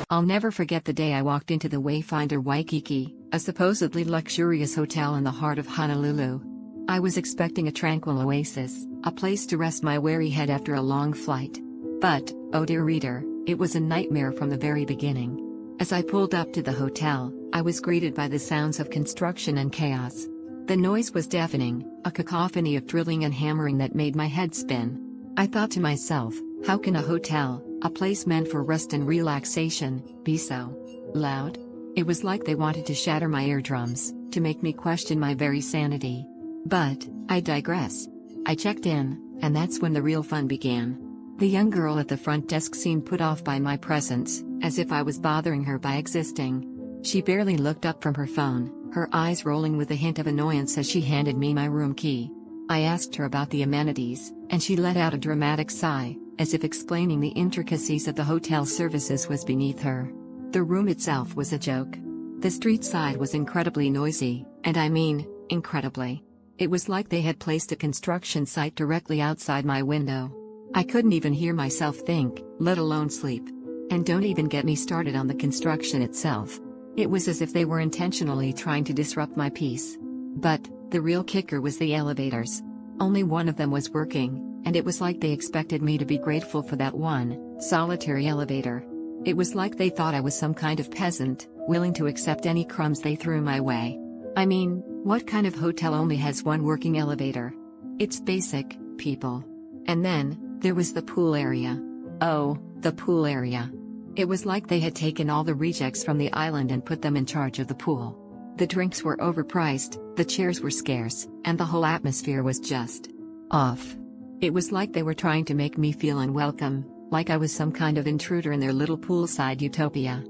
I'll never forget the day I walked into the Wayfinder Waikiki, a supposedly luxurious hotel in the heart of Honolulu. I was expecting a tranquil oasis, a place to rest my weary head after a long flight. But, oh dear reader, it was a nightmare from the very beginning. As I pulled up to the hotel, I was greeted by the sounds of construction and chaos. The noise was deafening, a cacophony of drilling and hammering that made my head spin. I thought to myself, how can a hotel, a place meant for rest and relaxation, be so loud? It was like they wanted to shatter my eardrums, to make me question my very sanity. But, I digress. I checked in, and that's when the real fun began. The young girl at the front desk seemed put off by my presence, as if I was bothering her by existing. She barely looked up from her phone, her eyes rolling with a hint of annoyance as she handed me my room key. I asked her about the amenities, and she let out a dramatic sigh, as if explaining the intricacies of the hotel services was beneath her. The room itself was a joke. The street side was incredibly noisy, and I mean, incredibly. It was like they had placed a construction site directly outside my window. I couldn't even hear myself think, let alone sleep. And don't even get me started on the construction itself. It was as if they were intentionally trying to disrupt my peace. But, the real kicker was the elevators. Only one of them was working, and it was like they expected me to be grateful for that one, solitary elevator. It was like they thought I was some kind of peasant, willing to accept any crumbs they threw my way. I mean, what kind of hotel only has one working elevator? It's basic, people. And then, there was the pool area. Oh, the pool area. It was like they had taken all the rejects from the island and put them in charge of the pool. The drinks were overpriced, the chairs were scarce, and the whole atmosphere was just off. It was like they were trying to make me feel unwelcome, like I was some kind of intruder in their little poolside utopia.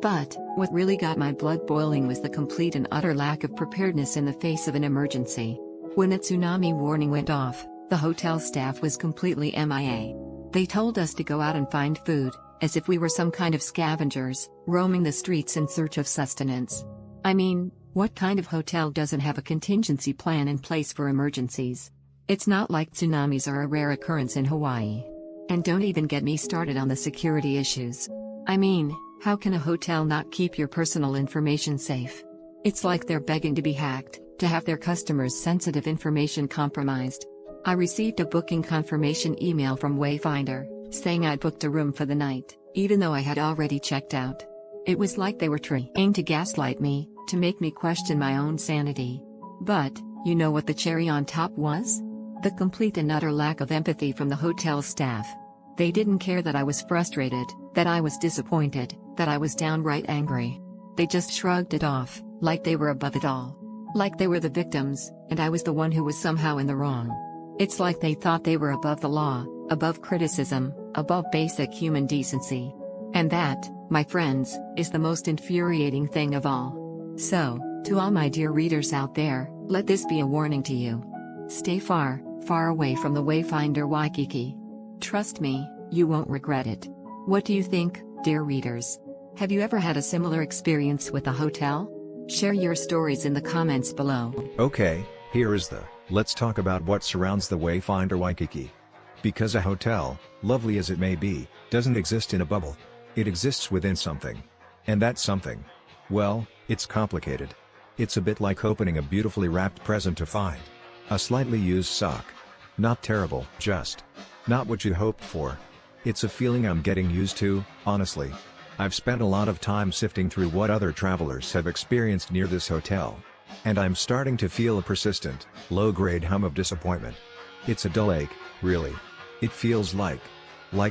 But, what really got my blood boiling was the complete and utter lack of preparedness in the face of an emergency. When a tsunami warning went off, the hotel staff was completely MIA. They told us to go out and find food, as if we were some kind of scavengers, roaming the streets in search of sustenance. I mean, what kind of hotel doesn't have a contingency plan in place for emergencies? It's not like tsunamis are a rare occurrence in Hawaii. And don't even get me started on the security issues. I mean, how can a hotel not keep your personal information safe? It's like they're begging to be hacked, to have their customers' sensitive information compromised. I received a booking confirmation email from Wayfinder, saying I'd booked a room for the night, even though I had already checked out. It was like they were trying to gaslight me, to make me question my own sanity. But, you know what the cherry on top was? The complete and utter lack of empathy from the hotel staff. They didn't care that I was frustrated, that I was disappointed, that I was downright angry. They just shrugged it off, like they were above it all. Like they were the victims, and I was the one who was somehow in the wrong. It's like they thought they were above the law, above criticism, above basic human decency. And that, my friends, is the most infuriating thing of all. So, to all my dear readers out there, let this be a warning to you. Stay far, far away from the Wayfinder Waikiki. Trust me, you won't regret it. What do you think, dear readers? Have you ever had a similar experience with a hotel? Share your stories in the comments below. Okay, here is let's talk about what surrounds the Wayfinder Waikiki. Because a hotel, lovely as it may be, doesn't exist in a bubble. It exists within something. And that something, well, it's complicated. It's a bit like opening a beautifully wrapped present to find a slightly used sock. Not terrible, just not what you hoped for. It's a feeling I'm getting used to, honestly. I've spent a lot of time sifting through what other travelers have experienced near this hotel. And I'm starting to feel a persistent, low-grade hum of disappointment. It's a dull ache, really. It feels like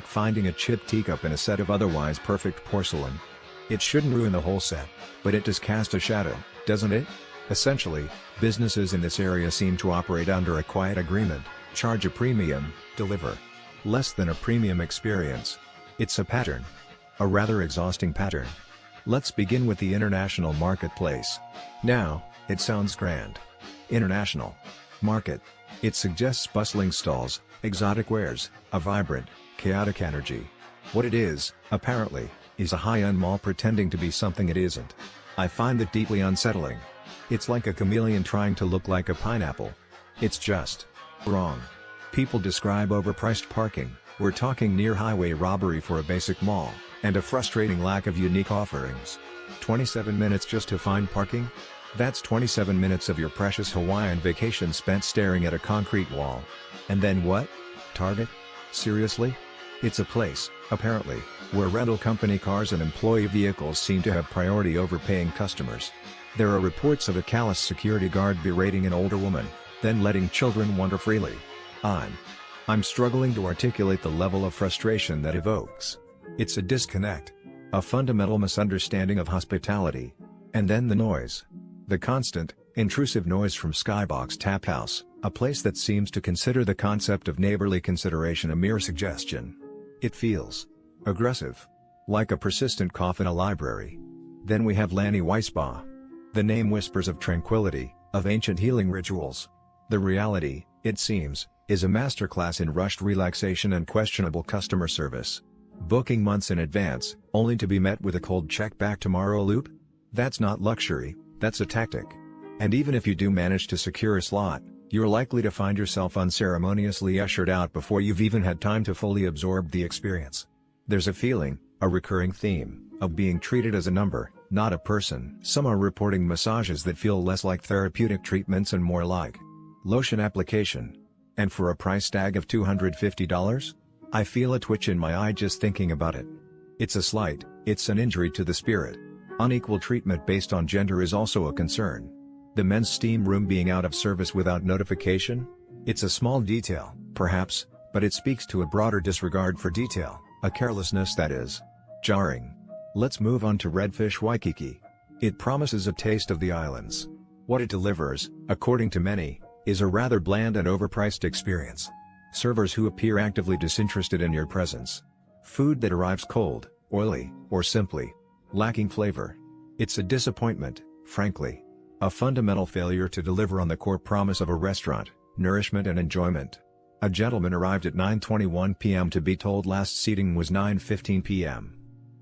finding a chipped teacup in a set of otherwise perfect porcelain. It shouldn't ruin the whole set, but it does cast a shadow, doesn't it? Essentially, businesses in this area seem to operate under a quiet agreement, charge a premium, deliver less than a premium experience. It's a pattern. A rather exhausting pattern. Let's begin with the international marketplace. Now, it sounds grand. International market. It suggests bustling stalls, exotic wares, a vibrant, chaotic energy. What it is, apparently, is a high-end mall pretending to be something it isn't. I find that deeply unsettling. It's like a chameleon trying to look like a pineapple. It's just wrong. People describe overpriced parking, We're talking near highway robbery for a basic mall, and a frustrating lack of unique offerings. 27 minutes just to find parking? That's 27 minutes of your precious Hawaiian vacation spent staring at a concrete wall. And then what? Target? Seriously? It's a place, apparently, where rental company cars and employee vehicles seem to have priority over paying customers. There are reports of a callous security guard berating an older woman, then letting children wander freely. I'm struggling to articulate the level of frustration that evokes. It's a disconnect. A fundamental misunderstanding of hospitality. And then the noise. The constant, intrusive noise from Skybox Tap House, a place that seems to consider the concept of neighborly consideration a mere suggestion. It feels aggressive. Like a persistent cough in a library. Then we have Laniwai Spa. The name whispers of tranquility, of ancient healing rituals. The reality, it seems, is a masterclass in rushed relaxation and questionable customer service. Booking months in advance, only to be met with a cold check back tomorrow loop? That's not luxury, that's a tactic. And even if you do manage to secure a slot, you're likely to find yourself unceremoniously ushered out before you've even had time to fully absorb the experience. There's a feeling, a recurring theme, of being treated as a number, not a person. Some are reporting massages that feel less like therapeutic treatments and more like lotion application. And for a price tag of $250? I feel a twitch in my eye just thinking about it. It's a slight, it's an injury to the spirit. Unequal treatment based on gender is also a concern. The men's steam room being out of service without notification? It's a small detail, perhaps, but it speaks to a broader disregard for detail, a carelessness that is jarring. Let's move on to Redfish Waikiki. It promises a taste of the islands. What it delivers, according to many, is a rather bland and overpriced experience. Servers who appear actively disinterested in your presence. Food that arrives cold, oily, or simply lacking flavor. It's a disappointment, frankly. A fundamental failure to deliver on the core promise of a restaurant, nourishment and enjoyment. A gentleman arrived at 9:21 p.m. to be told last seating was 9:15 p.m.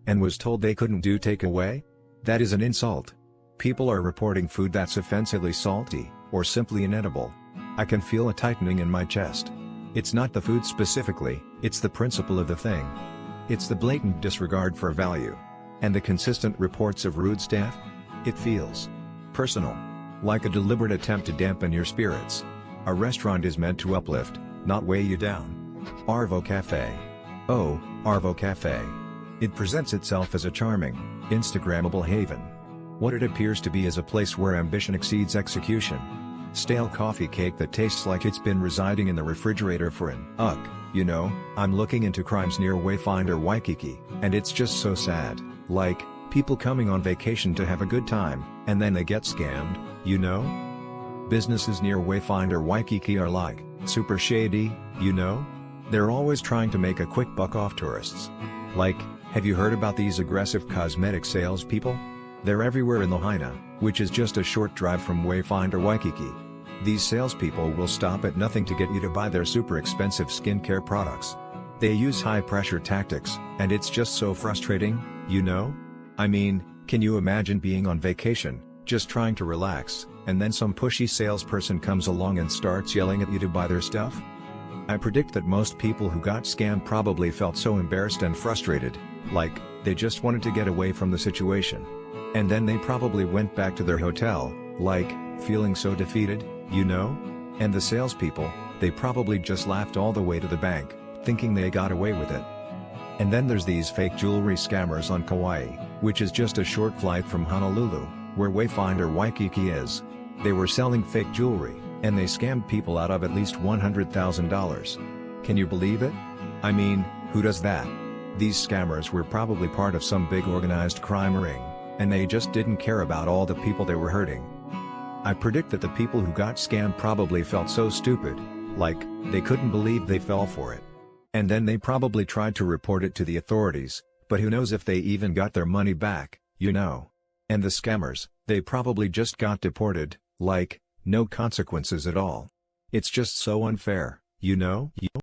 and was told they couldn't do takeaway? That is an insult. People are reporting food that's offensively salty, or simply inedible. I can feel a tightening in my chest. It's not the food specifically, it's the principle of the thing. It's the blatant disregard for value. And the consistent reports of rude staff? It feels personal. Like a deliberate attempt to dampen your spirits. A restaurant is meant to uplift, not weigh you down. ARVO Cafe. Oh, ARVO Cafe. It presents itself as a charming, Instagrammable haven. What it appears to be is a place where ambition exceeds execution. Stale coffee cake that tastes like it's been residing in the refrigerator for an you know, I'm looking into crimes near Wayfinder Waikiki, and it's just so sad, like, people coming on vacation to have a good time, and then they get scammed, you know? Businesses near Wayfinder Waikiki are like, super shady, you know? They're always trying to make a quick buck off tourists. Like, have you heard about these aggressive cosmetic salespeople? They're everywhere in Lahaina, which is just a short drive from Wayfinder Waikiki. These salespeople will stop at nothing to get you to buy their super expensive skincare products. They use high-pressure tactics, and it's just so frustrating, you know? I mean, can you imagine being on vacation, just trying to relax, and then some pushy salesperson comes along and starts yelling at you to buy their stuff? I predict that most people who got scammed probably felt so embarrassed and frustrated, like, they just wanted to get away from the situation. And then they probably went back to their hotel, like, feeling so defeated, you know? And the salespeople, they probably just laughed all the way to the bank, thinking they got away with it. And then there's these fake jewelry scammers on Kauai, which is just a short flight from Honolulu, where Wayfinder Waikiki is. They were selling fake jewelry, and they scammed people out of at least $100,000. Can you believe it? I mean, who does that? These scammers were probably part of some big organized crime ring, and they just didn't care about all the people they were hurting. I predict that the people who got scammed probably felt so stupid, like, they couldn't believe they fell for it. And then they probably tried to report it to the authorities, but who knows if they even got their money back, you know. And the scammers, they probably just got deported, like, no consequences at all. It's just so unfair, you know?